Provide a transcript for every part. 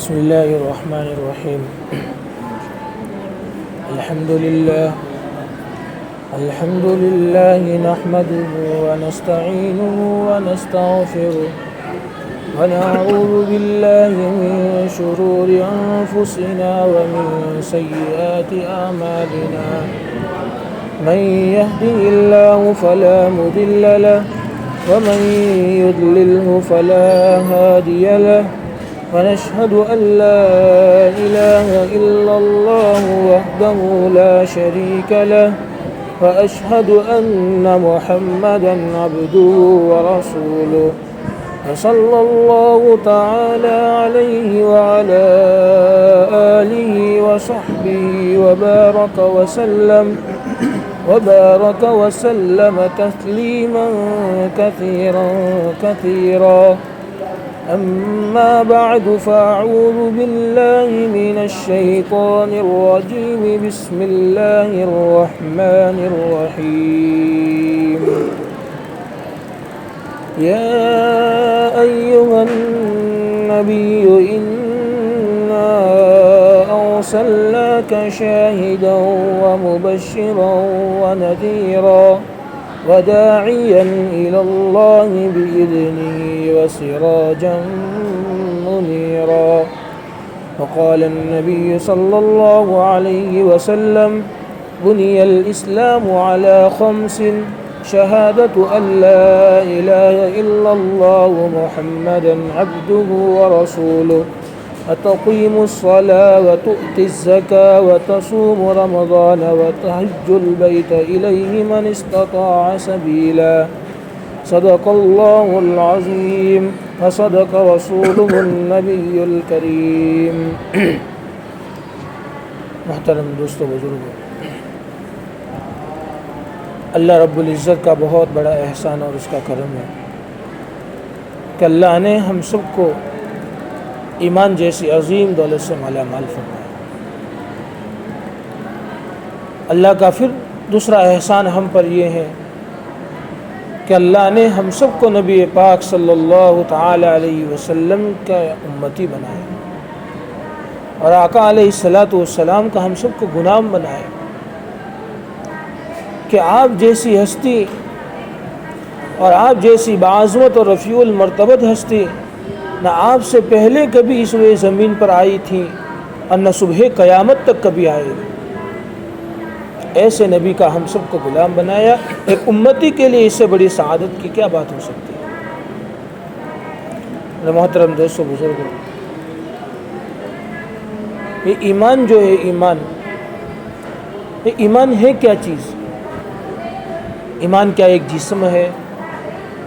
بسم الله الرحمن الرحيم. الحمد لله نحمده ونستعينه ونستغفره ونعوذ بالله من شرور أنفسنا ومن سيئات أعمالنا. من يهده الله فلا مضل له ومن يضلله فلا هادي له. ونشهد أن لا إله إلا الله وحده لا شريك له وأشهد أن محمدا عبده ورسوله. وصلى الله تعالى عليه وعلى آله وصحبه وبارك وسلم تسليما كثيرا. أما بعد فأعوذ بالله من الشيطان الرجيم. بسم الله الرحمن الرحيم. يا أيها النبي إنا أرسلناك شاهدا ومبشرا ونذيرا وداعيا إلى الله بإذنه وسراجا منيرا. وقال النبي صلى الله عليه وسلم: بني الإسلام على 5: شهادة أن لا إله إلا الله محمدا عبده ورسوله، وتقيم الصلاة وتؤتي الزكاة وتصوم رمضان وتحج البيت إليه من استطاع سبيلا. صدق الله العظيم وصدق رسوله النبي الكريم. محترم دوستو بزرگوں، اللہ رب العزت کا بہت بڑا احسان اور اس کا کرم ہے کہ اللہ نے ہم سب کو ایمان جیسی عظیم دولت سے مالا مال فرمایا. اللہ کا پھر دوسرا احسان ہم پر یہ ہے کہ اللہ نے ہم سب کو نبی پاک صلی اللہ تعالی علیہ وسلم کا امتی بنایا اور آقا علیہ السلام کا ہم سب کو غلام بنایا کہ آپ جیسی ہستی اور آپ جیسی بعظمت اور رفیع المرتبت ہستی نہ آپ سے پہلے کبھی اس روئے زمین پر آئی تھی اور نہ صبح قیامت تک کبھی آئے گی. ایسے نبی کا ہم سب کو غلام بنایا. ایک امتی کے لیے اس سے بڑی سعادت کی کیا بات ہو سکتی ہے؟ محترم دوستو بزرگوں، یہ ایمان جو ہے، ایمان ہے کیا چیز؟ ایمان کیا ایک جسم ہے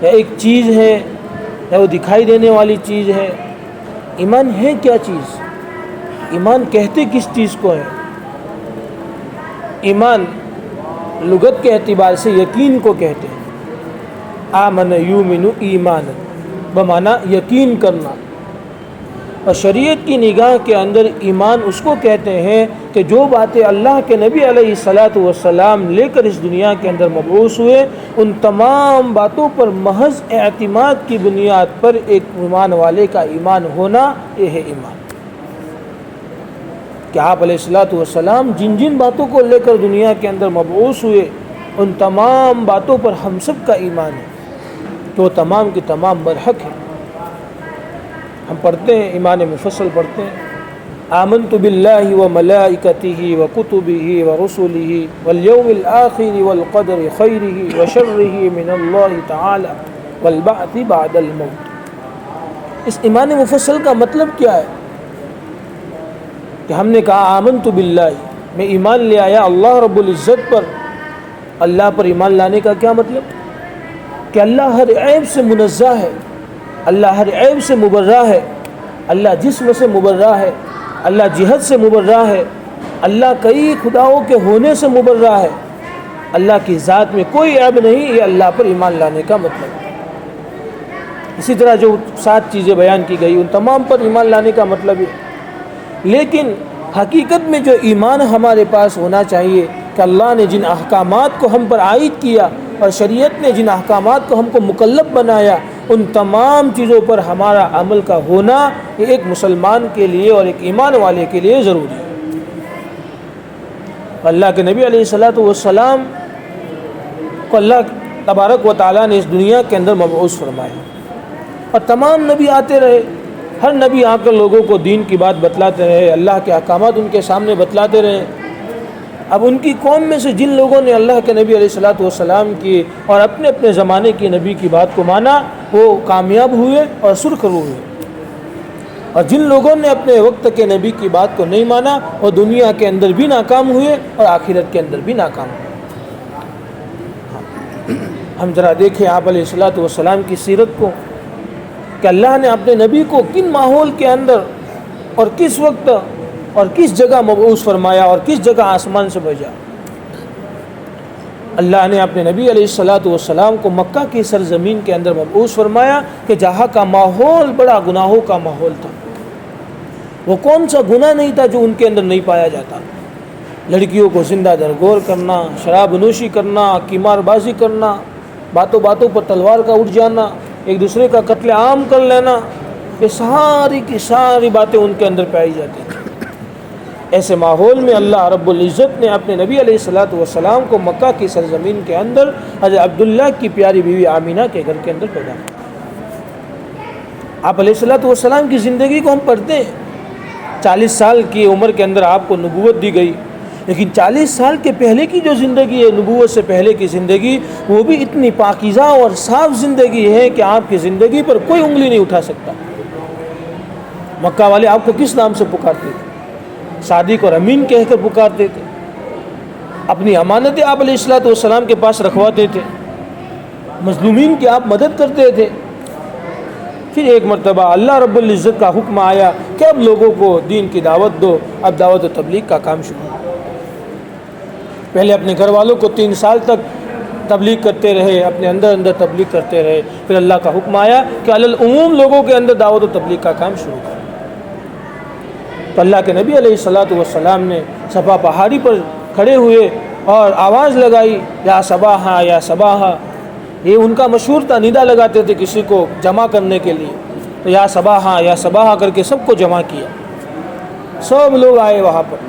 یا ایک چیز ہے یا وہ دکھائی دینے والی چیز ہے؟ ایمان ہے کیا چیز؟ ایمان کہتے کس چیز کو ہے؟ ایمان لغت کے اعتبار سے یقین کو کہتے ہیں. آمن یومن ایمانا بمعنی یقین کرنا. اور شریعت کی نگاہ کے اندر ایمان اس کو کہتے ہیں کہ جو باتیں اللہ کے نبی علیہ السلام لے کر اس دنیا کے اندر مبعوث ہوئے، ان تمام باتوں پر محض اعتماد کی بنیاد پر ایک ایمان والے کا ایمان ہونا، یہ ہے ایمان. کہ آپ علیہ السلام جن باتوں کو لے کر دنیا کے اندر مبعوث ہوئے، ان تمام باتوں پر ہم سب کا ایمان ہے کہ وہ تمام کی تمام برحق ہے. ہم پڑھتے ہیں، ایمان مفصل پڑھتے ہیں: آمنت باللہ وملائکتہ وکتبہ ورسلہ والیوم الآخر والقدر خیرہ وشرہ من اللہ تعالی والبعث بعد الموت. اس ایمان مفصل کا مطلب کیا ہے؟ کہ ہم نے کہا آمنت باللہ، میں ایمان لے آیا اللہ رب العزت پر. اللہ پر ایمان لانے کا کیا مطلب؟ کہ اللہ ہر عیب سے منزہ ہے، اللہ ہر عیب سے مبرہ ہے، اللہ جسم سے مبرہ ہے، اللہ جہت سے مبرہ ہے، اللہ کئی خداؤں کے ہونے سے مبرہ ہے، اللہ کی ذات میں کوئی عیب نہیں. یہ اللہ پر ایمان لانے کا مطلب. اسی طرح جو 7 چیزیں بیان کی گئی ان تمام پر ایمان لانے کا مطلب ہے. لیکن حقیقت میں جو ایمان ہمارے پاس ہونا چاہیے کہ اللہ نے جن احکامات کو ہم پر عائد کیا اور شریعت نے جن احکامات کو ہم کو مکلف بنایا ان تمام چیزوں پر ہمارا عمل کا ہونا یہ ایک مسلمان کے لیے اور ایک ایمان والے کے لیے ضروری ہے۔ اللہ کے نبی علیہ السلام کو اللہ تبارک و تعالیٰ نے اس دنیا کے اندر مبعوث فرمایا اور تمام نبی آتے رہے، ہر نبی آ کر لوگوں کو دین کی بات بتلاتے رہے، اللہ کے احکامات ان کے سامنے بتلاتے رہے۔ اب ان کی قوم میں سے جن لوگوں نے اللہ کے نبی علیہ السلام کی اور اپنے اپنے زمانے کے نبی کی بات کو مانا وہ کامیاب ہوئے اور سرخرو ہوئے، اور جن لوگوں نے اپنے وقت کے نبی کی بات کو نہیں مانا وہ دنیا کے اندر بھی ناکام ہوئے اور آخرت کے اندر بھی ناکام ہوئے۔ ہم ذرا دیکھیں آپ علیہ السلام کی سیرت کو کہ اللہ نے اپنے نبی کو کن ماحول کے اندر اور کس وقت اور کس جگہ مبعوث فرمایا اور کس جگہ آسمان سے بھیجا۔ اللہ نے اپنے نبی علیہ السلام کو مکہ کی سرزمین کے اندر مبعوث فرمایا کہ جہاں کا ماحول بڑا گناہوں کا ماحول تھا۔ وہ کون سا گناہ نہیں تھا جو ان کے اندر نہیں پایا جاتا؟ لڑکیوں کو زندہ درگور کرنا، شراب نوشی کرنا، قمار بازی کرنا، باتوں باتوں پر تلوار کا اٹھ جانا، ایک دوسرے کا قتل عام کر لینا، یہ ساری کی ساری باتیں ان کے اندر پائی جاتی ہیں۔ ایسے ماحول میں اللہ رب العزت نے اپنے نبی علیہ السلام کو مکہ کی سرزمین کے اندر حضرت عبداللہ کی پیاری بیوی آمینہ کے گھر کے اندر پیدا کیا۔ آپ علیہ السلام کی زندگی کو ہم پڑھتے ہیں، 40 سال کی عمر کے اندر آپ کو نبوت دی گئی، لیکن 40 سال کے پہلے کی جو زندگی ہے، نبوت سے پہلے کی زندگی، وہ بھی اتنی پاکیزہ اور صاف زندگی ہے کہ آپ کی زندگی پر کوئی انگلی نہیں اٹھا سکتا۔ مکہ والے آپ کو کس نام سے پکارتے تھے؟ صادق اور امین کہہ کر پکارتے تھے۔ اپنی امانتیں آپ علیہ السلام کے پاس رکھواتے تھے، مظلومین کی آپ مدد کرتے تھے۔ پھر ایک مرتبہ اللہ رب العزت کا حکم آیا کہ اب لوگوں کو دین کی دعوت دو، اب دعوت و تبلیغ کا کام شروع۔ پہلے اپنے گھر والوں کو 3 سال تک تبلیغ کرتے رہے، اپنے اندر تبلیغ کرتے رہے، پھر اللہ کا حکم آیا کہ علی العموم لوگوں کے اندر دعوت و تبلیغ کا کام شروع کر۔ تو اللہ کے نبی علیہ السلام نے صفا پہاڑی پر کھڑے ہوئے اور آواز لگائی، یا صباحا یا صباحا، یہ ان کا مشہور تھا، ندا لگاتے تھے کسی کو جمع کرنے کے لیے، تو یا صباحا کر کے سب کو جمع کیا، سب لوگ آئے وہاں پر۔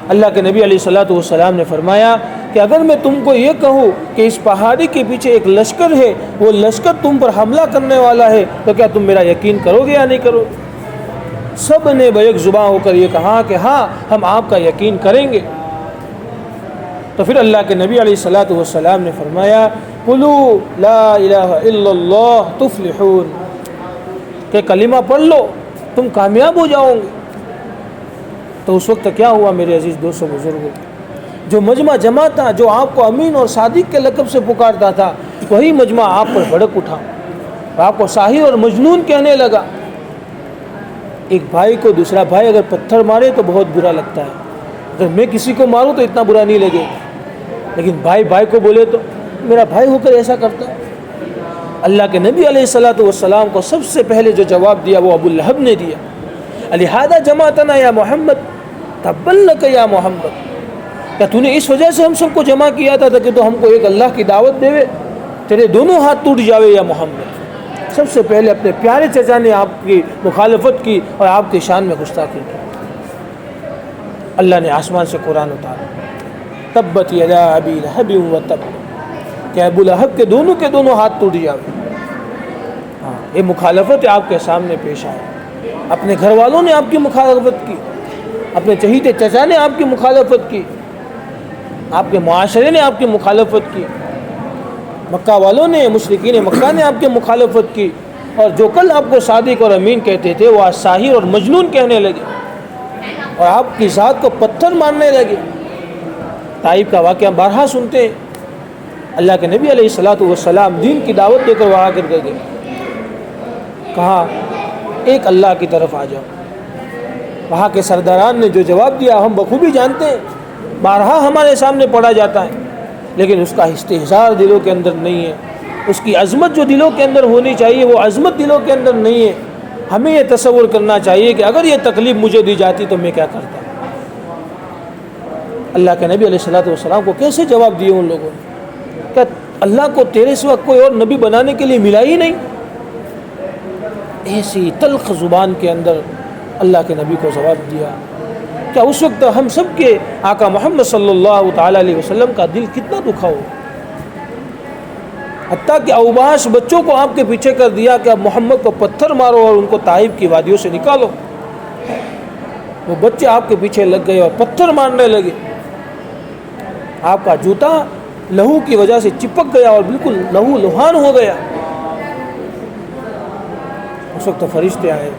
اللہ کے نبی علیہ السلام نے فرمایا کہ اگر میں تم کو یہ کہوں کہ اس پہاڑی کے پیچھے ایک لشکر ہے، وہ لشکر تم پر حملہ کرنے والا ہے، تو کیا تم میرا یقین کرو گے یا نہیں کرو گے؟ سب نے بیک زباں ہو کر یہ کہا کہ ہاں ہم آپ کا یقین کریں گے۔ تو پھر اللہ کے نبی علیہ السلام نے فرمایا قُلُوا لَا إِلَهَ إِلَّا اللَّهُ تُفْلِحُونَ، کہ کلمہ پڑھ لو تم کامیاب ہو جاؤ گے۔ تو اس وقت کیا ہوا میرے عزیز دوستوں بزرگوں، جو مجمع جمع تھا، جو آپ کو امین اور صادق کے لقب سے پکارتا تھا، وہی مجمع آپ پر بھڑک اٹھا، آپ کو ساحر اور مجنون کہنے لگا۔ ایک بھائی کو دوسرا بھائی اگر پتھر مارے تو بہت برا لگتا ہے، اگر میں کسی کو ماروں تو اتنا برا نہیں لگے، لیکن بھائی بھائی کو بولے تو میرا بھائی ہو کر ایسا کرتا ہے۔ اللہ کے نبی علیہ السلام کو سب سے پہلے جو جواب دیا وہ ابو لہب نے دیا، لہذا جمعتنا یا محمد تبا لک یا محمد، کیا تو نے اس وجہ سے ہم سب کو جمع کیا تھا کہ تو ہم کو ایک اللہ کی دعوت دے، تیرے دونوں ہاتھ ٹوٹ جاوے یا محمد۔ سب سے پہلے اپنے پیارے چچا نے آپ کی مخالفت کی اور آپ کی شان میں گستاخی کی۔ اللہ نے آسمان سے قرآن اتارا، تبت یدا ابی لہب وتب، کہ ابو لہب کے دونوں ہاتھ ٹوٹ جاوے۔ یہ مخالفت آپ کے سامنے پیش آئے، اپنے گھر والوں نے آپ کی مخالفت کی، اپنے چہیتے چچا نے آپ کی مخالفت کی، آپ کے معاشرے نے آپ کی مخالفت کی، مکہ والوں نے، مشرکین مکہ نے آپ کی مخالفت کی، اور جو کل آپ کو صادق اور امین کہتے تھے وہ آج ساحر اور مجنون کہنے لگے اور آپ کی ذات کو پتھر مارنے لگے۔ طائف کا واقعہ بارہا سنتے ہیں، اللہ کے نبی علیہ السلام دین کی دعوت دے کر وہاں کر گئے، کہا ایک اللہ کی طرف آ جاؤ۔ وہاں کے سرداران نے جو جواب دیا ہم بخوبی جانتے ہیں، بارہا ہمارے سامنے پڑھا جاتا ہے، لیکن اس کا استحضار دلوں کے اندر نہیں ہے، اس کی عظمت جو دلوں کے اندر ہونی چاہیے وہ عظمت دلوں کے اندر نہیں ہے۔ ہمیں یہ تصور کرنا چاہیے کہ اگر یہ تکلیف مجھے دی جاتی تو میں کیا کرتا۔ اللہ کے نبی علیہ السلام کو کیسے جواب دیے ان لوگوں نے؟ کہ اللہ کو تیرے سوا کوئی اور نبی بنانے کے لیے ملا ہی نہیں؟ ایسی تلخ زبان کے اندر اللہ کے نبی کو جواب دیا. کیا اس وقت ہم سب کے آقا محمد صلی اللہ تعالیٰ علیہ وسلم کا دل کتنا دکھا ہو، حتیٰ کہ اوباش بچوں کو آپ کے پیچھے کر دیا کہ اب محمد کو پتھر مارو اور ان کو طائف کی وادیوں سے نکالو. وہ بچے آپ کے پیچھے لگ گئے اور پتھر مارنے لگے. آپ کا جوتا لہو کی وجہ سے چپک گیا اور بالکل لہو لہان ہو گیا. اس وقت فرشتے آئے،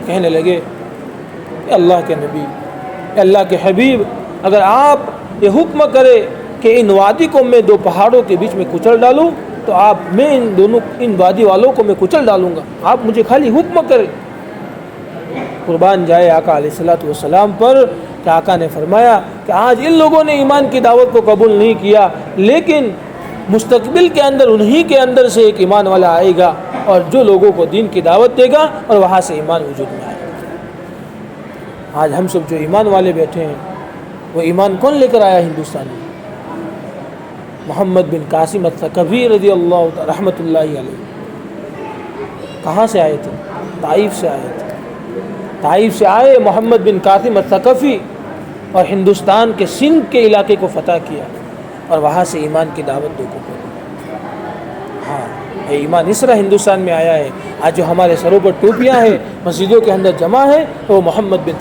کہنے لگے کہ اللہ کے نبی، اللہ کے حبیب، اگر آپ یہ حکم کرے کہ ان وادی کو میں دو پہاڑوں کے بیچ میں کچل ڈالوں تو میں ان وادی والوں کو میں کچل ڈالوں گا. آپ مجھے خالی حکم کریں. قربان جائے آقا علیہ الصلوۃ والسلام پر کہ آقا نے فرمایا کہ آج ان لوگوں نے ایمان کی دعوت کو قبول نہیں کیا، لیکن مستقبل کے اندر انہی کے اندر سے ایک ایمان والا آئے گا اور جو لوگوں کو دین کی دعوت دے گا اور وہاں سے ایمان وجود میں آئے گا. آج ہم سب جو ایمان والے بیٹھے ہیں وہ ایمان کون لے کر آیا ہندوستان میں؟ محمد بن قاسم الثقفی رضی اللہ رحمۃ اللہ علیہ. کہاں سے آئے تھے؟ طائف سے آئے تھے. طائف سے آئے محمد بن قاسم الثقفی اور ہندوستان کے سندھ کے علاقے کو فتح کیا اور وہاں سے ایمان کی دعوت لوگوں کو. ہاں، یہ ایمان اس طرح ہندوستان میں آیا ہے. آج جو ہمارے سروں پر ٹوپیاں ہیں، مسجدوں کے اندر جمع ہے، تو وہ محمد بن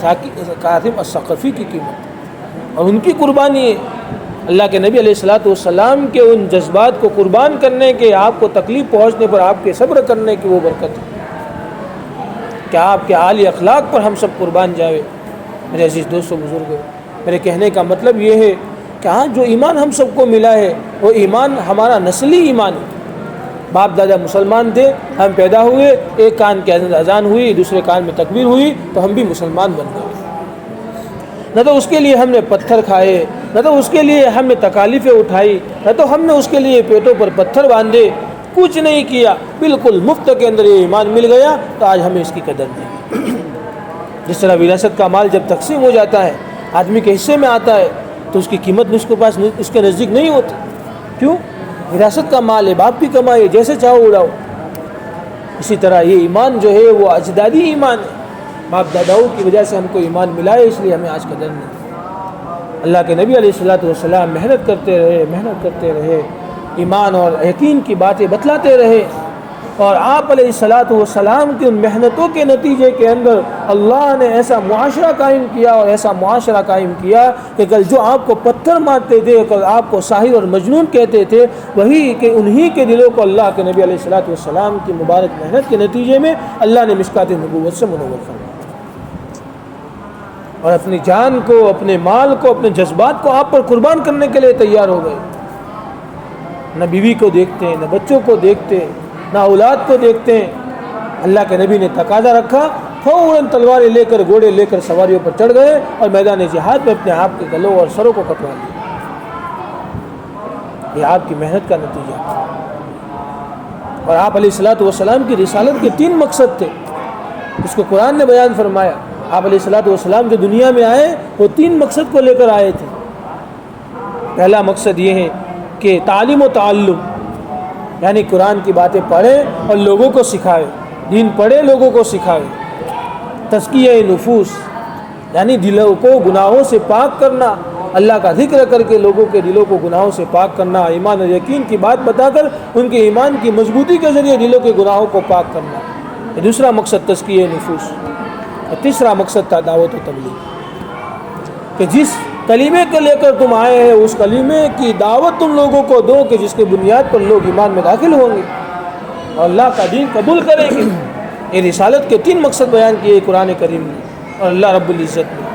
قاسم الثقفی کی قیمت اور ان کی قربانی ہے. اللہ کے نبی علیہ الصلوۃ والسلام کے ان جذبات کو قربان کرنے کے، آپ کو تکلیف پہنچنے پر آپ کے صبر کرنے کی وہ برکت ہے. کیا آپ کے عالی اخلاق پر ہم سب قربان جاوے. میرے عزیز دوستو بزرگوں، میرے کہنے کا مطلب یہ ہے کہ آج جو ایمان ہم سب کو ملا ہے وہ ایمان ہمارا نسلی ایمان ہے. باپ دادا مسلمان تھے، ہم پیدا ہوئے، ایک کان کے اندر اذان ہوئی، دوسرے کان میں تکبیر ہوئی تو ہم بھی مسلمان بن گئے. نہ تو اس کے لیے ہم نے پتھر کھائے، نہ تو اس کے لیے ہم نے تکالیفیں اٹھائی، نہ تو ہم نے اس کے لیے پیٹوں پر پتھر باندھے. کچھ نہیں کیا، بالکل مفت کے اندر یہ ایمان مل گیا تو آج ہمیں اس کی قدر نہیں. جس طرح وراثت کا مال جب تقسیم ہو جاتا ہے، آدمی کے حصے میں آتا ہے تو اس کی قیمت اس کے پاس اس کے نزدیک نہیں ہوتی. کیوں؟ وراثت کا مال ہے، باپ بھی کمائے، جیسے چاہو اڑاؤ. اسی طرح یہ ایمان جو ہے وہ اجدادی ایمان ہے. باپ داداؤں کی وجہ سے ہم کو ایمان ملا ہے، اس لیے ہمیں آج قدر نہیں. اللہ کے نبی علیہ الصلوۃ والسلام محنت کرتے رہے، ایمان اور یقین کی باتیں بتلاتے رہے، اور آپ علیہ الصلوۃ والسلام کی ان محنتوں کے نتیجے کے اندر اللہ نے ایسا معاشرہ قائم کیا اور ایسا معاشرہ قائم کیا کہ کل جو آپ کو پتھر مارتے تھے، کل آپ کو ساحر اور مجنون کہتے تھے، وہی کہ انہی کے دلوں کو اللہ کے نبی علیہ الصلوۃ والسلام کی مبارک محنت کے نتیجے میں اللہ نے مشکات نبوت سے منور فرمایا اور اپنی جان کو، اپنے مال کو، اپنے جذبات کو آپ پر قربان کرنے کے لیے تیار ہو گئے. نہ بیوی کو دیکھتے ہیں، نہ بچوں کو دیکھتے ہیں، نہ اولاد کو دیکھتے ہیں. اللہ کے نبی نے تقاضا رکھا، فوراً تلواریں لے کر، گھوڑے لے کر سواریوں پر چڑھ گئے اور میدان جہاد میں اپنے آپ کے گلوں اور سروں کو کٹوا لیا. یہ آپ کی محنت کا نتیجہ ہے. اور آپ علیہ الصلوۃ والسلام کی رسالت کے 3 مقصد تھے، اس کو قرآن نے بیان فرمایا. آپ علیہ الصلوۃ والسلام جو دنیا میں آئے وہ 3 مقصد کو لے کر آئے تھے. پہلا مقصد یہ ہے کہ تعلیم و تعلم، یعنی قرآن کی باتیں پڑھے اور لوگوں کو سکھائے، دین پڑھے لوگوں کو سکھائے. تزکیہ نفوس، یعنی دلوں کو گناہوں سے پاک کرنا، اللہ کا ذکر کر کے لوگوں کے دلوں کو گناہوں سے پاک کرنا، ایمان اور یقین کی بات بتا کر ان کے ایمان کی مضبوطی کے ذریعے دلوں کے گناہوں کو پاک کرنا. یہ دوسرا مقصد تزکیہ نفوس. اور تیسرا مقصد تھا دعوت و تبلیغ، کہ جس کلمے کو لے کر تم آئے ہیں اس کلمے کی دعوت تم لوگوں کو دو کہ جس کے بنیاد پر لوگ ایمان میں داخل ہوں گے اور اللہ کا دین قبول کریں گے. یہ رسالت کے 3 مقصد بیان کیے قرآن کریم نے اور اللہ رب العزت نے.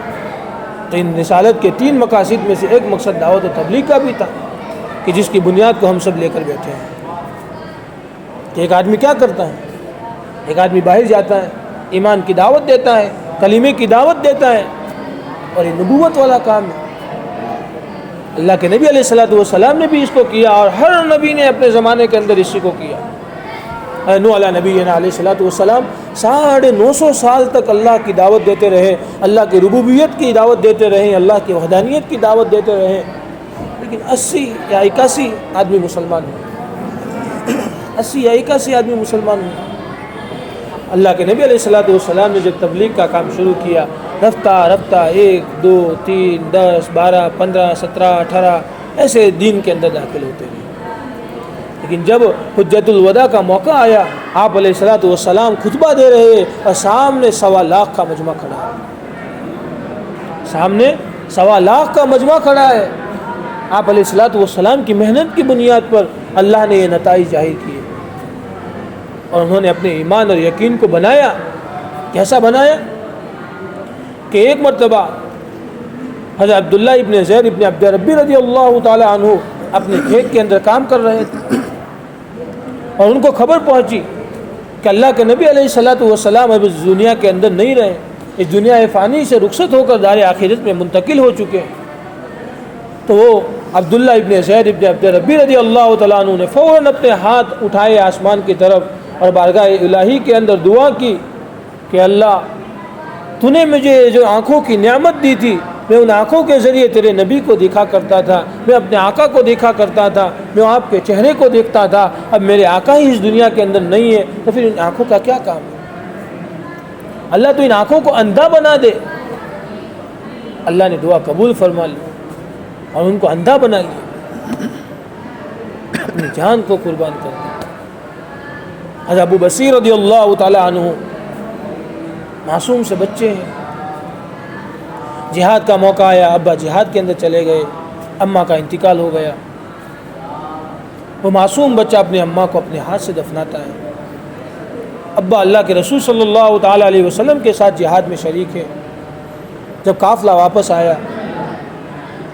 تو ان رسالت کے 3 مقاصد میں سے ایک مقصد دعوت و تبلیغ کا بھی تھا، کہ جس کی بنیاد کو ہم سب لے کر بیٹھے ہیں. کہ ایک آدمی کیا کرتا ہے؟ ایک آدمی باہر جاتا ہے، ایمان کی دعوت دیتا ہے، کلمے کی دعوت دیتا ہے، اور یہ نبوت والا کام ہے. اللہ کے نبی علیہ الصلوۃ والسلام نے بھی اس کو کیا اور ہر نبی نے اپنے زمانے کے اندر اسی کو کیا. نوح علیہ نبی علیہ الصلوۃ والسلام 950 سال تک اللہ کی دعوت دیتے رہے، اللہ کی ربوبیت کی دعوت دیتے رہے، اللہ کی وحدانیت کی دعوت دیتے رہے. لیکن 80 یا 81 آدمی مسلمان ہوئے، 80 یا 81 آدمی مسلمان ہوئے۔ اللہ کے نبی علیہ السلام نے جب تبلیغ کا کام شروع کیا، رفتہ رفتہ 1 2 3 10 12 15 17 18 ایسے دین کے اندر داخل ہوتے گئے۔ لیکن جب حجت الوداع کا موقع آیا، آپ علیہ السلام خطبہ دے رہے اور سامنے 1.25 لاکھ کا مجمع کھڑا ہے، سامنے 1.25 لاکھ کا مجمع کھڑا ہے۔ آپ علیہ السلام کی محنت کی بنیاد پر اللہ نے یہ نتائج ظاہر کیے، اور انہوں نے اپنے ایمان اور یقین کو بنایا۔ کیسا بنایا کہ ایک مرتبہ حضرت عبداللہ ابن زید ابن عبد ربی رضی اللہ تعالی عنہ اپنے کھیت کے اندر کام کر رہے تھے، اور ان کو خبر پہنچی کہ اللہ کے نبی علیہ السلام اب اس دنیا کے اندر نہیں رہے، اس دنیا فانی سے رخصت ہو کر دار آخرت میں منتقل ہو چکے ہیں۔ تو وہ عبداللہ ابن زید ابن عبد ربی رضی اللہ تعالیٰ عنہ نے فوراً اپنے ہاتھ اٹھائے آسمان کی طرف اور بارگاہ الہی کے اندر دعا کی کہ اللہ، تو نے مجھے جو آنکھوں کی نعمت دی تھی، میں ان آنکھوں کے ذریعے تیرے نبی کو دیکھا کرتا تھا، میں اپنے آقا کو دیکھا کرتا تھا، میں آپ کے چہرے کو دیکھتا تھا، اب میرے آقا ہی اس دنیا کے اندر نہیں ہے تو پھر ان آنکھوں کا کیا کام ہے؟ اللہ تو ان آنکھوں کو اندھا بنا دے۔ اللہ نے دعا قبول فرما لی اور ان کو اندھا بنا لیا، اپنی جان کو قربان کر دیا۔ حضرت ابو بصیر رضی اللہ تعالی عنہ معصوم سے بچے ہیں، جہاد کا موقع آیا، ابا جہاد کے اندر چلے گئے، اماں کا انتقال ہو گیا۔ وہ معصوم بچہ اپنے اماں کو اپنے ہاتھ سے دفناتا ہے۔ ابا اللہ کے رسول صلی اللہ تعالی علیہ وسلم کے ساتھ جہاد میں شریک ہے۔ جب قافلہ واپس آیا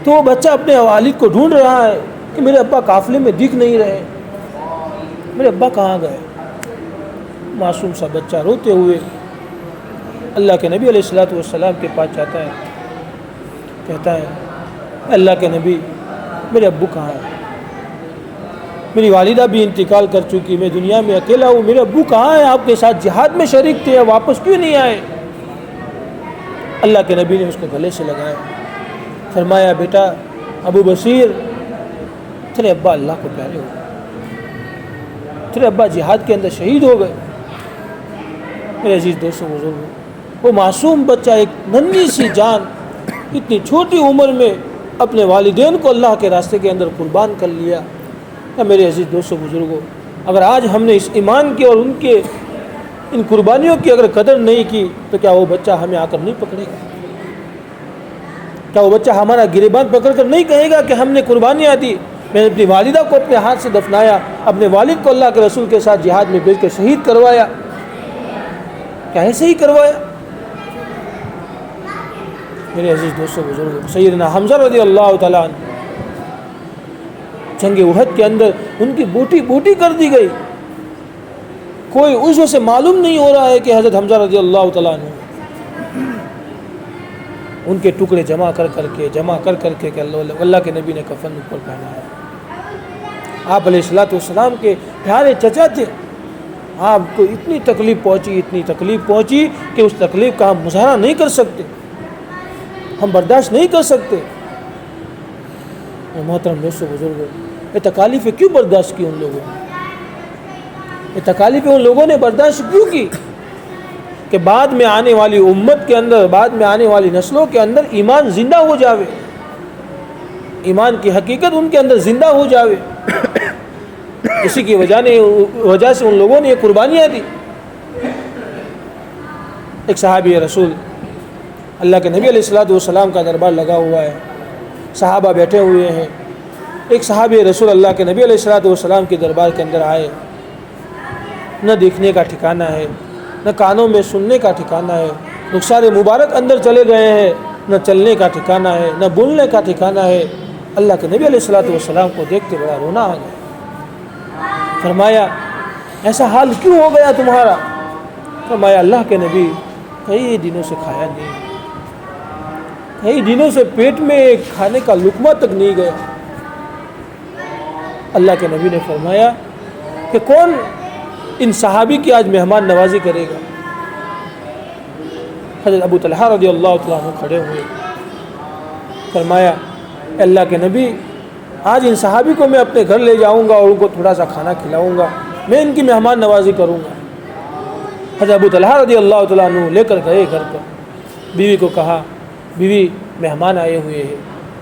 تو وہ بچہ اپنے والد کو ڈھونڈ رہا ہے کہ میرے ابا قافلے میں دکھ نہیں رہے، میرے ابا کہاں گئے؟ معصوم سا بچہ روتے ہوئے اللہ کے نبی علیہ السلام کے پاس جاتا ہے، کہتا ہے اللہ کے نبی، میرے ابو کہاں ہیں؟ میری والدہ بھی انتقال کر چکی، میں دنیا میں اکیلا ہوں، میرے ابو کہاں ہیں؟ آپ کے ساتھ جہاد میں شریک تھے، واپس کیوں نہیں آئے؟ اللہ کے نبی نے اس کو گلے سے لگایا، فرمایا بیٹا ابو بصیر، تیرے ابا اللہ کو پیارے ہو گئے، تیرے ابا جہاد کے اندر شہید ہو گئے۔ میرے عزیز دوستوں بزرگوں، وہ معصوم بچہ، ایک ننھی سی جان، اتنی چھوٹی عمر میں اپنے والدین کو اللہ کے راستے کے اندر قربان کر لیا۔ میرے عزیز دوستوں بزرگوں، اگر آج ہم نے اس ایمان کی اور ان کے ان قربانیوں کی اگر قدر نہیں کی تو کیا وہ بچہ ہمیں آ کر نہیں پکڑے گا؟ کیا وہ بچہ ہمارا گریبان پکڑ کر نہیں کہے گا کہ ہم نے قربانیاں دی، میں نے اپنی والدہ کو اپنے ہاتھ سے دفنایا، اپنے والد کو اللہ کے رسول کے ساتھ جہاد میں بھیج کر شہید کروایا؟ کیا ایسے ہی کروایا؟ میرے عزیز دوستوں بزرگوں، سیدنا حمزہ رضی اللہ تعالیٰ عنہ جنگ احد کے اندر ان کی بوٹی بوٹی کر دی گئی، کوئی عضو سے معلوم نہیں ہو رہا ہے کہ حضرت حمزہ رضی اللہ تعالیٰ عنہ ان کے ٹکڑے جمع کر کر کے کہ اللہ کے نبی نے کفن اوپر پہنایا۔ آپ علیہ السلام کے پیارے چچا تھے، آپ کو اتنی تکلیف پہنچی کہ اس تکلیف کا ہم مظاہرہ نہیں کر سکتے، ہم برداشت نہیں کر سکتے۔ محترم دوستوں بزرگوں، یہ تکالیفیں کیوں برداشت کی ان لوگوں نے؟ یہ تکالیفیں ان لوگوں نے برداشت کیوں کی کہ بعد میں آنے والی امت کے اندر، بعد میں آنے والی نسلوں کے اندر ایمان زندہ ہو جاوے، ایمان کی حقیقت ان کے اندر زندہ ہو جاوے۔ اسی کی وجہ سے ان لوگوں نے یہ قربانیاں دی۔ ایک صحابی رسول اللہ کے نبی علیہ السلام کا دربار لگا ہوا ہے، صحابہ بیٹھے ہوئے ہیں۔ ایک صحابی رسول اللہ کے نبی علیہ السلام کے دربار کے اندر آئے، نہ دیکھنے کا ٹھکانہ ہے، نہ کانوں میں سننے کا ٹھکانہ ہے، رخسار مبارک اندر چلے گئے ہیں، نہ چلنے کا ٹھکانہ ہے، نہ بولنے کا ٹھکانہ ہے۔ اللہ کے نبی علیہ السلام کو دیکھ کے بڑا رونا آ گیا۔ فرمایا ایسا حال کیوں ہو گیا تمہارا؟ فرمایا اللہ کے نبی، کئی دنوں سے کھایا نہیں، کئی دنوں سے پیٹ میں کھانے کا لقمہ تک نہیں گیا۔ اللہ کے نبی نے فرمایا کہ کون ان صحابی کی آج مہمان نوازی کرے گا؟ حضرت ابو طلحہ رضی اللہ تعالیٰ عنہ کھڑے ہوئے، فرمایا اللہ کے نبی، آج ان صحابی کو میں اپنے گھر لے جاؤں گا اور ان کو تھوڑا سا کھانا کھلاؤں گا، میں ان کی مہمان نوازی کروں گا۔ حضرت ابو طلحہ رضی اللہ تعالیٰ عنہ لے کر گئے گھر پر، بیوی کو کہا بیوی مہمان آئے ہوئے ہیں،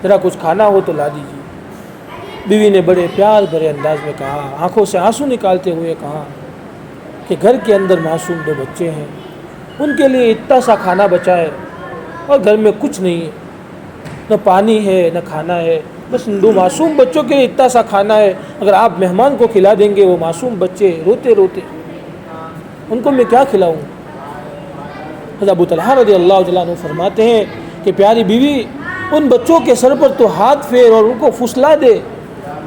ذرا کچھ کھانا ہو تو لا دیجیے۔ بیوی نے بڑے پیار بھرے انداز میں کہا، آنکھوں سے آنسو نکالتے ہوئے کہا کہ گھر کے اندر معصوم 2 بچے ہیں، ان کے لیے اتنا سا کھانا بچا ہے اور گھر میں کچھ نہیں ہے، نہ پانی ہے نہ کھانا ہے، بس 2 معصوم بچوں کے لیے اتنا سا کھانا ہے، اگر آپ مہمان کو کھلا دیں گے وہ معصوم بچے روتے روتے ان کو میں کیا کھلاؤں؟ حضرت ابو طلحہ رضی اللہ تعالیٰ عنہ فرماتے ہیں کہ پیاری بیوی ان بچوں کے سر پر تو ہاتھ پھیر اور ان کو پھسلا دے،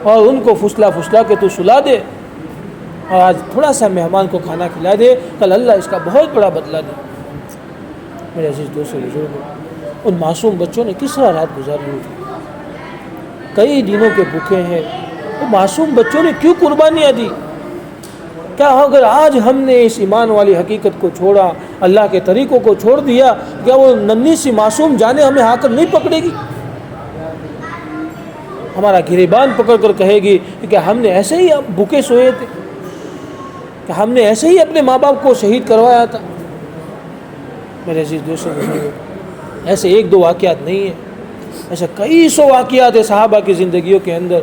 اور ان کو پھسلا کے تو سلا دے، اور آج تھوڑا سا مہمان کو کھانا کھلا دے، کل اللہ اس کا بہت بڑا بدلہ دے۔ میرے عزیز دوستو بزرگوں، ان معصوم بچوں نے کس طرح رات گزاری ہوئی، کئی دنوں کے بھوکے ہیں، وہ معصوم بچوں نے کیوں قربانیاں دی؟ کیا اگر آج ہم نے اس ایمان والی حقیقت کو چھوڑا، اللہ کے طریقوں کو چھوڑ دیا، کیا وہ ننھی سی معصوم جانیں ہمیں آ کر نہیں پکڑے گی؟ ہمارا گریبان پکڑ کر کہے گی کہ ہم نے ایسے ہی بھوکے سوئے تھے، کہ ہم نے ایسے ہی اپنے ماں باپ کو شہید کروایا تھا۔ میرے عزیز دوستو، ایسے 1-2 واقعات نہیں ہیں، ایسے کئی سو واقعات ہیں صحابہ کی زندگیوں کے اندر،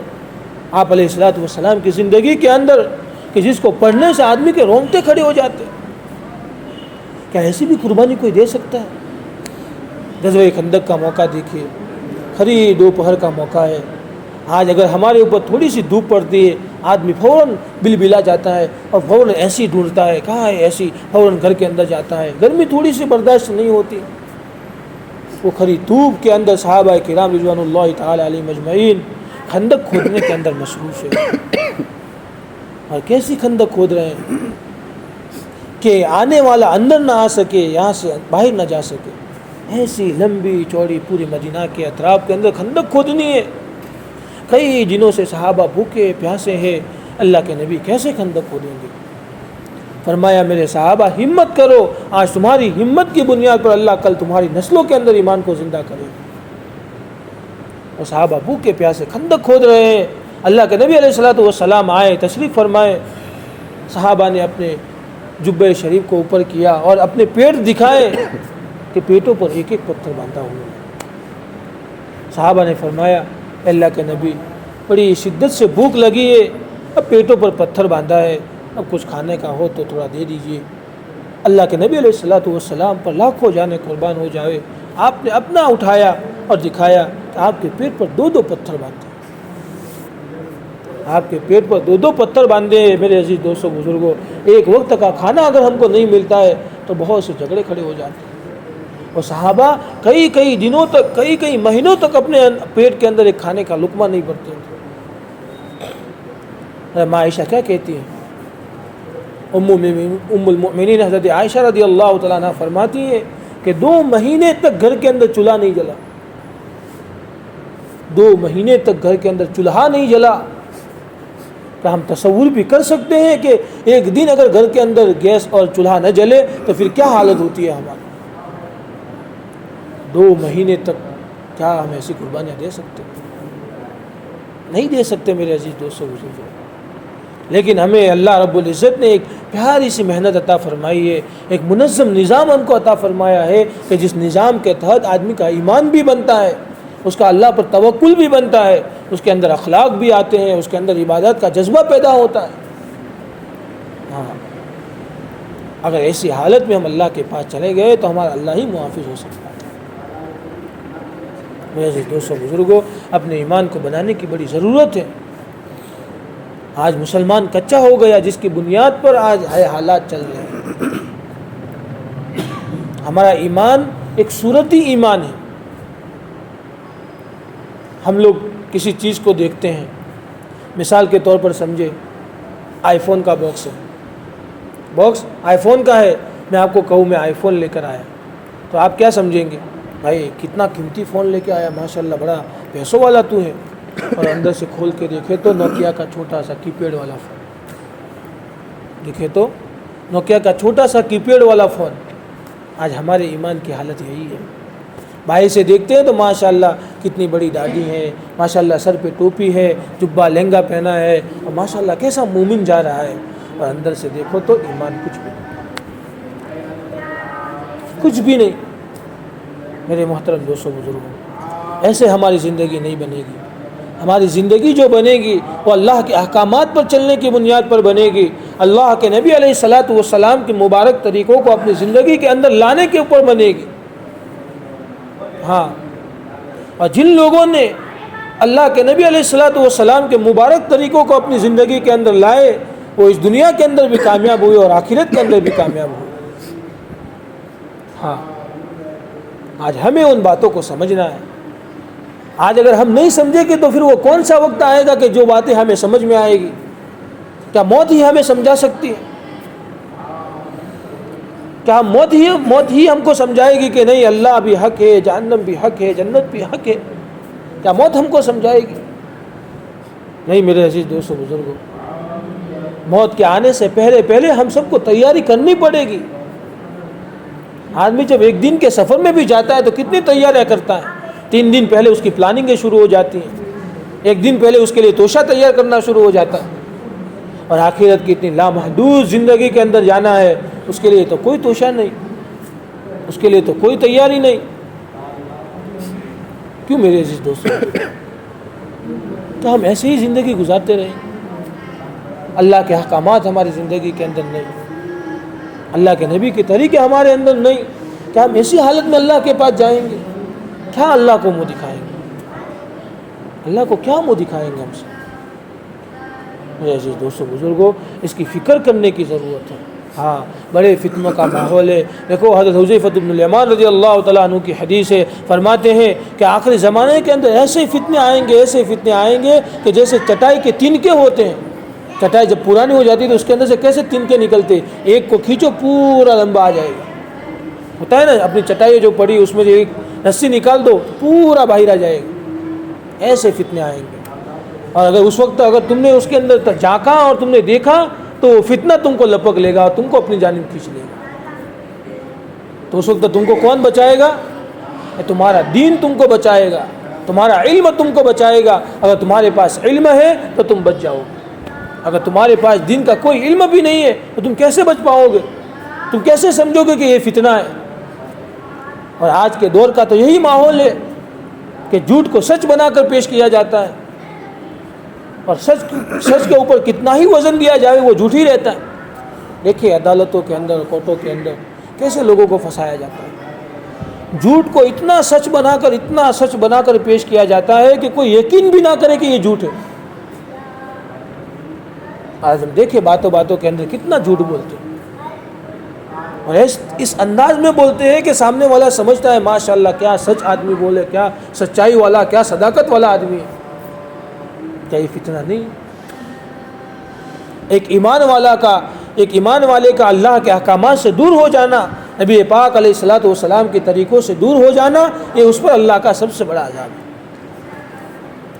آپ علیہ الصلوۃ والسلام کی زندگی کے اندر، کہ جس کو پڑھنے سے آدمی کے رونگٹے کھڑے ہو جاتے۔ کیا ایسی بھی قربانی کوئی دے سکتا ہے؟ غزوہ خندق کا موقع دیکھیے، کھری دوپہر کا موقع ہے، آج اگر ہمارے اوپر تھوڑی سی دھوپ پڑتی ہے آدمی فوراً بلا جاتا ہے اور فوراً ایسی ڈھونڈتا ہے، کہاں ہے ایسی، فوراً گھر کے اندر جاتا ہے، گرمی تھوڑی سی برداشت نہیں ہوتی۔ وہ کھری دھوپ کے اندر صحابہ کرام رضوان اللہ تعالی علیہم اجمعین خندق کھودنے کے اندر مصروف ہے، اور کیسی خندق کھود رہے ہیں کہ آنے والا اندر نہ آ سکے، یہاں سے باہر نہ جا سکے، ایسی لمبی چوڑی پوری مدینہ کے اطراف کے اندر خندق کھودنی ہے۔ کئی دنوں سے صحابہ بھوکے پیاسے ہیں، اللہ کے نبی کیسے خندق کھودیں گے؟ فرمایا میرے صحابہ ہمت کرو، آج تمہاری ہمت کی بنیاد پر اللہ کل تمہاری نسلوں کے اندر ایمان کو زندہ کرے گا۔ اور صحابہ بھوکے پیاسے خندق کھود رہے ہیں، اللہ کے نبی علیہ الصلوۃ والسلام آئے، تشریف فرمائے، صحابہ نے اپنے جبہ شریف کو اوپر کیا اور اپنے پیٹ دکھائے کہ پیٹوں پر 1-1 پتھر باندھا ہوا ہے۔ صحابہ نے فرمایا اللہ کے نبی بڑی شدت سے بھوک لگی ہے، اب پیٹوں پر پتھر باندھا ہے، اب کچھ کھانے کا ہو تو تھوڑا دے دیجئے۔ اللہ کے نبی علیہ الصلوۃ والسلام پر لاکھوں جانیں قربان ہو جائے، آپ نے اپنا اٹھایا اور دکھایا کہ آپ کے پیٹ پر 2-2 پتھر باندھے، آپ کے پیٹ پر 2-2 پتھر باندھے۔ میرے عزیز دوستوں بزرگوں، ایک وقت کا کھانا اگر ہم کو نہیں ملتا ہے تو بہت سے جھگڑے کھڑے ہو جاتے ہیں، اور صحابہ کئی دنوں تک، کئی مہینوں تک اپنے پیٹ کے اندر ایک کھانے کا لقمہ نہیں بھرتے تھے۔ ماں عائشہ کیا کہتی ہیں؟ ام المؤمنین حضرت عائشہ رضی اللہ تعالیٰ عنہ فرماتی ہیں کہ 2 مہینے تک گھر کے اندر چولہا نہیں جلا، 2 مہینے تک گھر کے اندر چولہا نہیں جلا۔ کیا ہم تصور بھی کر سکتے ہیں کہ ایک دن اگر گھر کے اندر گیس اور چولہا نہ جلے تو پھر کیا حالت ہوتی ہے ہماری؟ 2 مہینے تک کیا ہم ایسی قربانیاں دے سکتے؟ نہیں دے سکتے میرے عزیز دوستوں بزرگوں۔ لیکن ہمیں اللہ رب العزت نے ایک پیاری سی محنت عطا فرمائی ہے، ایک منظم نظام ہم کو عطا فرمایا ہے کہ جس نظام کے تحت آدمی کا ایمان بھی بنتا ہے، اس کا اللہ پر توکل بھی بنتا ہے، اس کے اندر اخلاق بھی آتے ہیں، اس کے اندر عبادت کا جذبہ پیدا ہوتا ہے۔ ہاں، اگر ایسی حالت میں ہم اللہ کے پاس چلے گئے تو ہمارا اللہ ہی محافظ ہو سکتا ہے۔ میرے دوستوں بزرگوں، اپنے ایمان کو بنانے کی بڑی ضرورت ہے۔ آج مسلمان کچا ہو گیا، جس کی بنیاد پر آج حالات چل رہے ہیں۔ ہمارا ایمان ایک صورتی ایمان ہے۔ ہم لوگ کسی چیز کو دیکھتے ہیں، مثال کے طور پر سمجھے آئی فون کا باکس ہے، باکس آئی فون کا ہے، میں آپ کو کہوں میں آئی فون لے کر آیا تو آپ کیا سمجھیں گے؟ بھائی کتنا قیمتی فون لے کے آیا، ماشاءاللہ بڑا پیسوں والا تو ہے۔ اور اندر سے کھول کے دیکھے تو نوکیا کا چھوٹا سا کی پیڈ والا فون، دیکھے تو نوکیا کا چھوٹا سا کی پیڈ والا فون۔ آج ہمارے ایمان کی حالت یہی ہے بھائی سے دیکھتے ہیں تو ماشاءاللہ کتنی بڑی داڑھی ہے، ماشاءاللہ سر پہ ٹوپی ہے، جبہ لہنگا پہنا ہے، اور ماشاءاللہ کیسا مومن جا رہا ہے، اور اندر سے دیکھو تو ایمان کچھ بھی نہیں، کچھ بھی نہیں۔ میرے محترم دوستوں بزرگوں، ایسے ہماری زندگی نہیں بنے گی۔ ہماری زندگی جو بنے گی وہ اللہ کے احکامات پر چلنے کی بنیاد پر بنے گی، اللہ کے نبی علیہ الصلاۃ والسلام کے مبارک طریقوں کو اپنی زندگی کے اندر لانے کے اوپر بنے گی۔ ہاں، اور جن لوگوں نے اللہ کے نبی علیہ الصلاۃ والسلام کے مبارک طریقوں کو اپنی زندگی کے اندر لائے، وہ اس دنیا کے اندر بھی کامیاب ہوئے اور آخرت کے اندر بھی کامیاب ہوئے۔ ہاں، آج ہمیں ان باتوں کو سمجھنا ہے۔ آج اگر ہم نہیں سمجھیں گے تو پھر وہ کون سا وقت آئے گا کہ جو باتیں ہمیں سمجھ میں آئے گی؟ کیا موت ہی ہمیں سمجھا سکتی ہے؟ کیا موت ہی ہم کو سمجھائے گی کہ نہیں اللہ بھی حق ہے، جہنم بھی حق ہے، جنت بھی حق ہے؟ کیا موت ہم کو سمجھائے گی؟ نہیں میرے عزیز دوستو بزرگوں، موت کے آنے سے پہلے ہم سب کو تیاری کرنی پڑے گی۔ آدمی جب ایک دن کے سفر میں بھی جاتا ہے تو کتنی تیاریاں کرتا ہے۔ 3 دن پہلے اس کی پلاننگیں شروع ہو جاتی ہیں، 1 دن پہلے اس کے لیے توشہ تیار کرنا شروع ہو جاتا ہے۔ اور آخرت کی اتنی لامحدود زندگی کے اندر جانا ہے، اس کے لیے تو کوئی توشہ نہیں، اس کے لیے تو کوئی تیاری نہیں۔ کیوں میرے عزیز دوستوں؟ کیا ہم ایسے ہی زندگی گزارتے رہیں؟ اللہ کے احکامات ہماری زندگی کے اندر نہیں، اللہ کے نبی کے طریقے ہمارے اندر نہیں، کیا ہم ایسی حالت میں اللہ کے پاس جائیں گے؟ کیا اللہ کو منہ دکھائیں گے؟ اللہ کو کیا منہ دکھائیں گے ہم سے؟ میرے عزیز دوستوں بزرگوں، اس کی فکر کرنے کی ضرورت ہے۔ ہاں، بڑے فتنوں کا ماحول ہے۔ دیکھو حضرت حذیفہ بن الیمان رضی اللہ تعالیٰ عنہ کی حدیث ہے، فرماتے ہیں کہ آخری زمانے کے اندر ایسے فتنے آئیں گے کہ جیسے چٹائی کے تنکے ہوتے ہیں۔ چٹائی جب پرانی ہو جاتی ہے تو اس کے اندر سے کیسے تنکے نکلتے، ایک کو کھینچو پورا لمبا آ جائے گا، ہوتا ہے نا، اپنی چٹائی جو پڑی اس میں سے ایک رسی نکال دو پورا باہر آ جائے گا۔ ایسے فتنے آئیں گے، اور اگر اس وقت اگر تم نے اس کے اندر جھانکا اور تم نے دیکھا تو فتنہ تم کو لپک لے گا اور تم کو اپنی جانب کھینچ لے گا۔ تو اس وقت تم کو کون بچائے گا؟ تمہارا دین تم کو بچائے گا، تمہارا علم تم کو بچائے گا۔ اگر تمہارے پاس علم ہے تو تم بچ جاؤ گے، اگر تمہارے پاس دین کا کوئی علم بھی نہیں ہے تو تم کیسے بچ پاؤ گے؟ تم کیسے سمجھو گے کہ یہ فتنہ ہے؟ اور آج کے دور کا تو یہی ماحول ہے کہ جھوٹ کو سچ بنا کر پیش کیا جاتا ہے، اور سچ کے اوپر کتنا ہی وزن دیا جائے وہ جھوٹ ہی رہتا ہے۔ دیکھیے عدالتوں کے اندر، کورٹوں کے اندر کیسے لوگوں کو پھنسایا جاتا ہے۔ جھوٹ کو اتنا سچ بنا کر پیش کیا جاتا ہے کہ کوئی یقین بھی نہ کرے کہ یہ جھوٹ ہے۔ آج ہم دیکھیں باتوں کے اندر کتنا جھوٹ بولتے ہیں، اور اس انداز میں بولتے ہیں کہ سامنے والا سمجھتا ہے ماشاءاللہ کیا سچ آدمی بولے، کیا سچائی والا، کیا صداقت والا آدمی ہے۔ کیا یہ فتنہ نہیں؟ ایک ایمان والے کا اللہ کے احکامات سے دور ہو جانا، نبی پاک علیہ الصلاۃ والسلام کے طریقوں سے دور ہو جانا، یہ اس پر اللہ کا سب سے بڑا عذاب ہے۔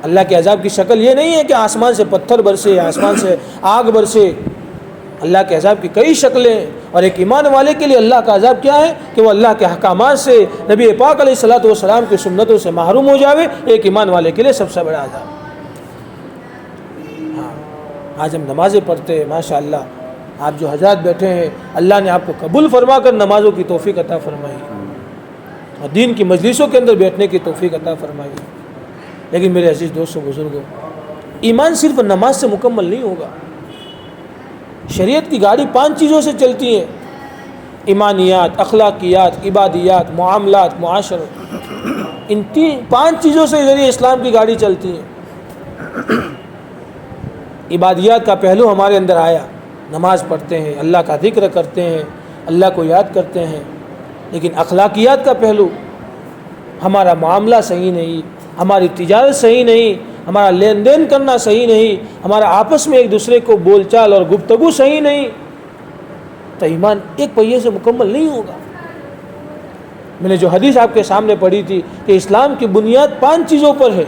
اللہ کے عذاب کی شکل یہ نہیں ہے کہ آسمان سے پتھر برسے، آسمان سے آگ برسے۔ اللہ کے عذاب کی کئی شکلیں ہیں، اور ایک ایمان والے کے لیے اللہ کا عذاب کیا ہے کہ وہ اللہ کے احکامات سے، نبی پاک علیہ الصلاۃ والسلام کی سنتوں سے محروم ہو جاوے۔ ایک ایمان والے کے لیے سب سے بڑا عذاب۔ ہاں، آج ہم نمازیں پڑھتے ہیں، ماشاءاللہ آپ جو حضرات بیٹھے ہیں، اللہ نے آپ کو قبول فرما کر نمازوں کی توفیق عطا فرمائی، اور دین کی مجلسوں کے اندر بیٹھنے کی توفیق عطا فرمائی۔ لیکن میرے عزیز دوستوں بزرگوں، ایمان صرف نماز سے مکمل نہیں ہوگا۔ شریعت کی گاڑی 5 چیزوں سے چلتی ہے: ایمانیات، اخلاقیات، عبادیات، معاملات، معاشرت۔ ان 5 چیزوں سے ذریعے اسلام کی گاڑی چلتی ہے۔ عبادیات کا پہلو ہمارے اندر آیا، نماز پڑھتے ہیں، اللہ کا ذکر کرتے ہیں، اللہ کو یاد کرتے ہیں، لیکن اخلاقیات کا پہلو، ہمارا معاملہ صحیح نہیں، ہماری تجارت صحیح نہیں، ہمارا لین دین کرنا صحیح نہیں، ہمارا آپس میں ایک دوسرے کو بول چال اور گفتگو صحیح نہیں، تو ایمان ایک پہیے سے مکمل نہیں ہوگا۔ میں نے جو حدیث آپ کے سامنے پڑھی تھی کہ اسلام کی بنیاد 5 چیزوں پر ہے۔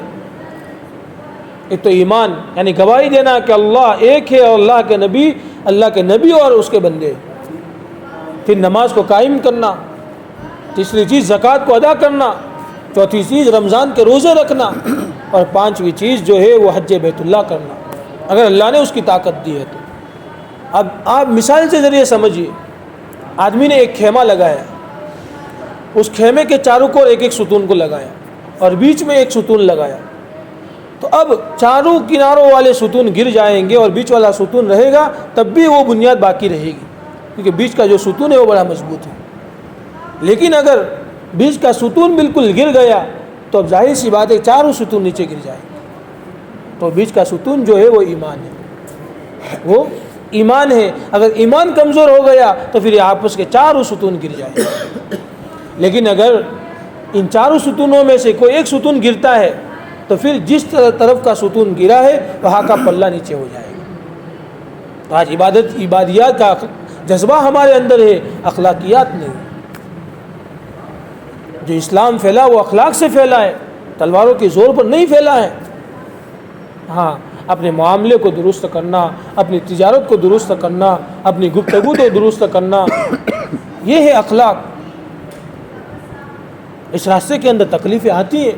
ایک تو ایمان، یعنی گواہی دینا کہ اللہ ایک ہے اور اللہ کے نبی اور اس کے بندے۔ پھر نماز کو قائم کرنا، تیسری چیز زکوٰۃ کو ادا کرنا، چوتھی چیز رمضان کے روزے رکھنا، اور پانچویں چیز جو ہے وہ حج بیت اللہ کرنا، اگر اللہ نے اس کی طاقت دی ہے تو۔ اب آپ مثال کے ذریعے سمجھیے، آدمی نے ایک خیمہ لگایا، اس خیمے کے چاروں کور ایک ایک ستون کو لگایا اور بیچ میں ایک ستون لگایا، تو اب چاروں کناروں والے ستون گر جائیں گے اور بیچ والا ستون رہے گا، تب بھی وہ بنیاد باقی رہے گی، کیونکہ بیچ کا جو ستون ہے وہ بڑا مضبوط ہے۔ لیکن اگر بیچ کا ستون بالکل گر گیا تو اب ظاہر سی بات ہے چاروں ستون نیچے گر جائیں گے۔ تو بیچ کا ستون جو ہے وہ ایمان ہے، وہ ایمان ہے۔ اگر ایمان کمزور ہو گیا تو پھر یہ آپس کے چاروں ستون گر جائیں گے۔ لیکن اگر ان چاروں ستونوں میں سے کوئی ایک ستون گرتا ہے تو پھر جس طرف کا ستون گرا ہے وہاں کا پلہ نیچے ہو جائے گا۔ تو آج عبادیات کا جذبہ ہمارے اندر ہے، اخلاقیات نہیں۔ جو اسلام پھیلا وہ اخلاق سے پھیلا ہے، تلواروں کے زور پر نہیں پھیلا ہے۔ ہاں، اپنے معاملے کو درست کرنا، اپنی تجارت کو درست کرنا، اپنی گفتگو کو درست کرنا، یہ ہے اخلاق۔ اس راستے کے اندر تکلیفیں آتی ہیں،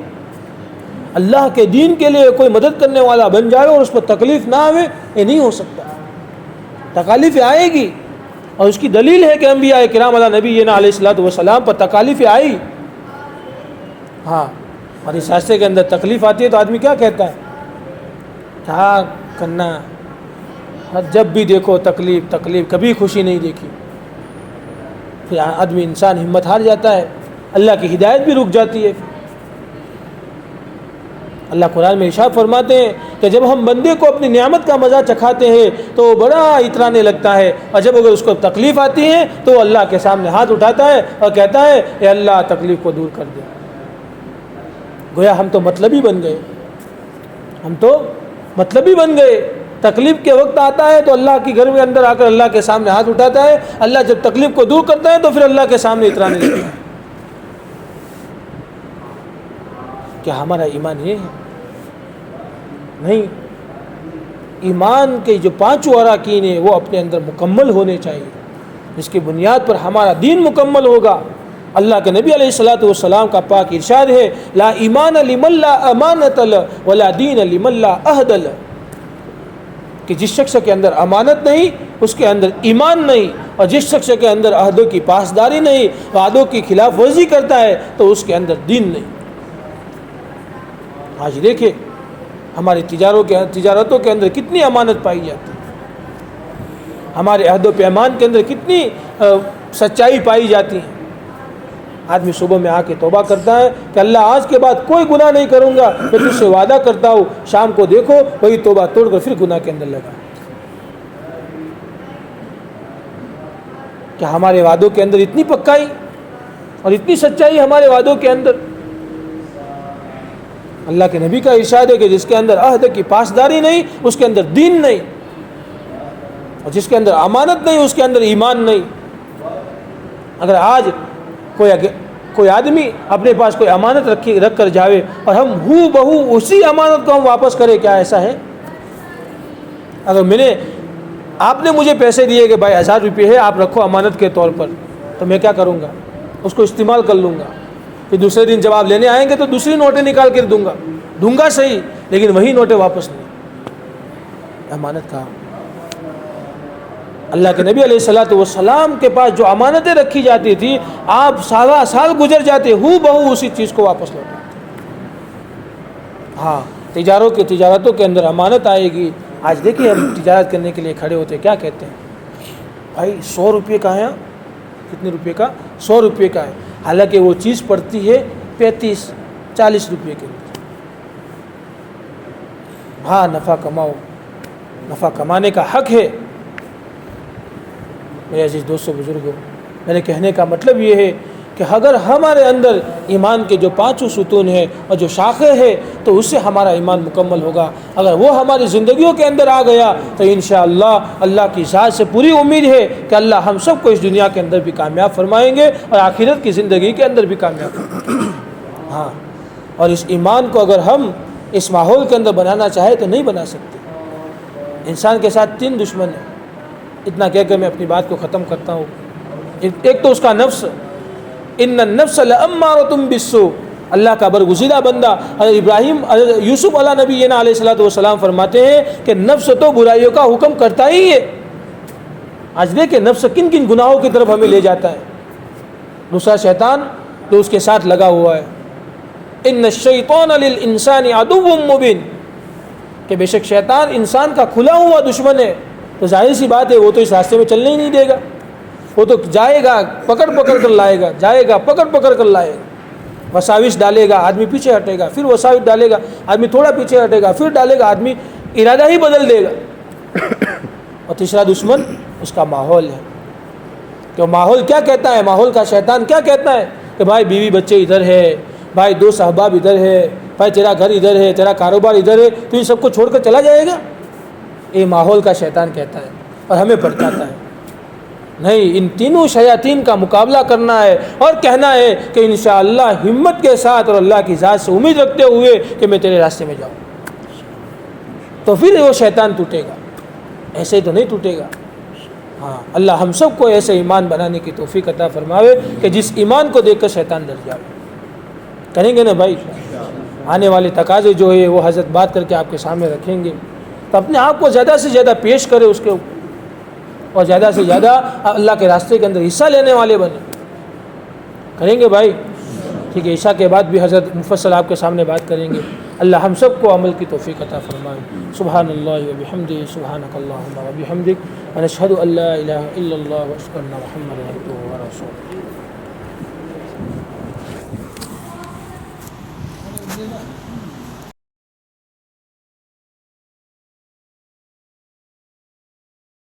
اللہ کے دین کے لیے کوئی مدد کرنے والا بن جائے اور اس پر تکلیف نہ آئے، یہ نہیں ہو سکتا۔ تکالیفیں آئے گی، اور اس کی دلیل ہے کہ انبیاء کرام علیہ نبینا علیہ الصلوۃ والسلام پر تکالیفیں آئی۔ ہاں، اور اس راستے کے اندر تکلیف آتی ہے تو آدمی کیا کہتا ہے؟ کیا کرنا، جب بھی دیکھو تکلیف تکلیف، کبھی خوشی نہیں دیکھی۔ پھر آدمی انسان ہمت ہار جاتا ہے، اللہ کی ہدایت بھی رک جاتی ہے۔ اللہ قرآن میں ارشاد فرماتے ہیں کہ جب ہم بندے کو اپنی نعمت کا مزہ چکھاتے ہیں تو وہ بڑا اترانے لگتا ہے، اور جب اگر اس کو تکلیف آتی ہے تو وہ اللہ کے سامنے ہاتھ اٹھاتا ہے اور کہتا ہے اے اللہ تکلیف کو دور کر دے۔ گویا ہم تو مطلبی بن گئے، ہم تو مطلبی بن گئے۔ تکلیف کے وقت آتا ہے تو اللہ کے گھر میں اندر آ کر اللہ کے سامنے ہاتھ اٹھاتا ہے، اللہ جب تکلیف کو دور کرتا ہے تو پھر اللہ کے سامنے اترانے لگتا ہے۔ کیا ہمارا ایمان یہ ہے؟ نہیں، ایمان کے جو پانچوں اراکین ہیں وہ اپنے اندر مکمل ہونے چاہیے، جس کی بنیاد پر ہمارا دین مکمل ہوگا۔ اللہ کے نبی علیہ الصلوۃ والسلام کا پاک ارشاد ہے لا ایمان لمن لا امانت له ولا دین لمن لا عہد له، کہ جس شخص کے اندر امانت نہیں اس کے اندر ایمان نہیں، اور جس شخص کے اندر عہدوں کی پاسداری نہیں، وعدوں کی خلاف ورزی کرتا ہے تو اس کے اندر دین نہیں۔ آج دیکھیں ہماری تجارتوں کے اندر کتنی امانت پائی جاتی ہے، ہمارے عہد و پیمان کے اندر کتنی سچائی پائی جاتی ہے۔ آدمی صبح میں آ کے توبہ کرتا ہے کہ اللہ آج کے بعد کوئی گناہ نہیں کروں گا، میں تجھ سے وعدہ کرتا ہوں، شام کو دیکھو وہی توبہ توڑ کر پھر گناہ کے اندر لگا۔ کیا ہمارے وعدوں کے اندر اتنی پکائی اور اتنی سچائی ہمارے وعدوں کے اندر؟ اللہ کے نبی کا ارشاد ہے کہ جس کے اندر عہد کی پاسداری نہیں اس کے اندر دین نہیں، اور جس کے اندر امانت نہیں اس کے اندر ایمان نہیں۔ اگر آج کوئی آدمی اپنے پاس کوئی امانت رکھ کر جاوے اور ہم ہو بہو اسی امانت کو ہم واپس کریں، کیا ایسا ہے؟ اگر آپ نے مجھے پیسے دیے کہ بھائی 1000 روپے ہے آپ رکھو امانت کے طور پر، تو میں کیا کروں گا؟ اس کو استعمال کر لوں گا، پھر دوسرے دن جب آپ لینے آئیں گے تو دوسری نوٹیں نکال کر دوں گا صحیح، لیکن وہی نوٹیں واپس نہیں۔ امانت کہاں؟ اللہ کے نبی علیہ الصلوۃ والسلام کے پاس جو امانتیں رکھی جاتی تھی، آپ سال گزر جاتے ہو بہو اسی چیز کو واپس لوٹاتے۔ ہاں، تجارتوں کے اندر امانت آئے گی۔ آج دیکھیے ہم تجارت کرنے کے لیے کھڑے ہوتے کیا کہتے ہیں؟ بھائی 100 روپے کا ہے، کتنے روپے کا؟ 100 روپے کا ہے، حالانکہ وہ چیز پڑتی ہے 35-40 روپے کے اندر۔ ہاں، نفع کماؤ، نفع کمانے کا حق ہے۔ میرے عزیز دوستو بزرگوں، میرے کہنے کا مطلب یہ ہے کہ اگر ہمارے اندر ایمان کے جو 5 ستون ہیں اور جو شاخیں ہیں تو اس سے ہمارا ایمان مکمل ہوگا۔ اگر وہ ہماری زندگیوں کے اندر آ گیا تو انشاءاللہ اللہ کی ذات سے پوری امید ہے کہ اللہ ہم سب کو اس دنیا کے اندر بھی کامیاب فرمائیں گے اور آخرت کی زندگی کے اندر بھی کامیاب فرمائیں گے۔ ہاں، اور اس ایمان کو اگر ہم اس ماحول کے اندر بنانا چاہے تو نہیں بنا سکتے۔ انسان کے ساتھ 3 دشمن ہیں، اتنا کہہ کر میں اپنی بات کو ختم کرتا ہوں۔ ایک تو اس کا نفس، ان النفس لامارۃ بالسوء، اللہ کا برگزیدہ بندہ حضرت ابراہیم حضرت یوسف علیہ نبی علیہ الصلوۃ والسلام فرماتے ہیں کہ نفس تو برائیوں کا حکم کرتا ہی ہے. آج دیکھیں نفس کن کن گناہوں کی طرف ہمیں لے جاتا ہے. دوسرا شیطان جو اس کے ساتھ لگا ہوا ہے, ان الشیطان للانسان عدو مبین, کہ بے شک شیطان انسان کا کھلا ہوا دشمن ہے. تو ظاہر سی بات ہے وہ تو اس راستے میں چلنے ہی نہیں دے گا. وہ تو جائے گا پکڑ پکڑ کر لائے گا, جائے گا پکڑ پکڑ کر لائے گا. وساوس ڈالے گا, آدمی پیچھے ہٹے گا, پھر وساوس ڈالے گا, آدمی تھوڑا پیچھے ہٹے گا, پھر ڈالے گا, آدمی ارادہ ہی بدل دے گا. اور تیسرا دشمن اس کا ماحول ہے, کہ ماحول کیا کہتا ہے, ماحول کا شیطان کیا کہتا ہے کہ بھائی بیوی بچے ادھر ہے, بھائی دوست احباب ادھر ہے, بھائی تیرا گھر ادھر ہے, تیرا کاروبار ادھر ہے, تو ان سب کو چھوڑ کر چلا جائے گا. یہ ماحول کا شیطان کہتا ہے اور ہمیں بھڑکاتا ہے. نہیں, ان تینوں شیاطین کا مقابلہ کرنا ہے اور کہنا ہے کہ انشاءاللہ ہمت کے ساتھ اور اللہ کی ذات سے امید رکھتے ہوئے کہ میں تیرے راستے میں جاؤں, تو پھر وہ شیطان ٹوٹے گا. ایسے ہی تو نہیں ٹوٹے گا. ہاں, اللہ ہم سب کو ایسے ایمان بنانے کی توفیق عطا فرماوے کہ جس ایمان کو دیکھ کر شیطان ڈر جائے. کریں گے نا بھائی؟ آنے والے تقاضے جو ہے وہ حضرت بات کر کے آپ کے سامنے رکھیں گے, تو اپنے آپ کو زیادہ سے زیادہ پیش کرے اس کے اوپر, اور زیادہ سے زیادہ اللہ کے راستے کے اندر حصہ لینے والے بنے. کریں گے بھائی؟ ٹھیک ہے, عشاء کے بعد بھی حضرت مفصل آپ کے سامنے بات کریں گے. اللہ ہم سب کو عمل کی توفیق عطا فرمائے. سبحان اللہ و بحمدہ, سبحانک اللہم و بحمدک, ونشہد ان لا الہ الا اللہ واشہد ان محمدا عبدہ ورسولہ.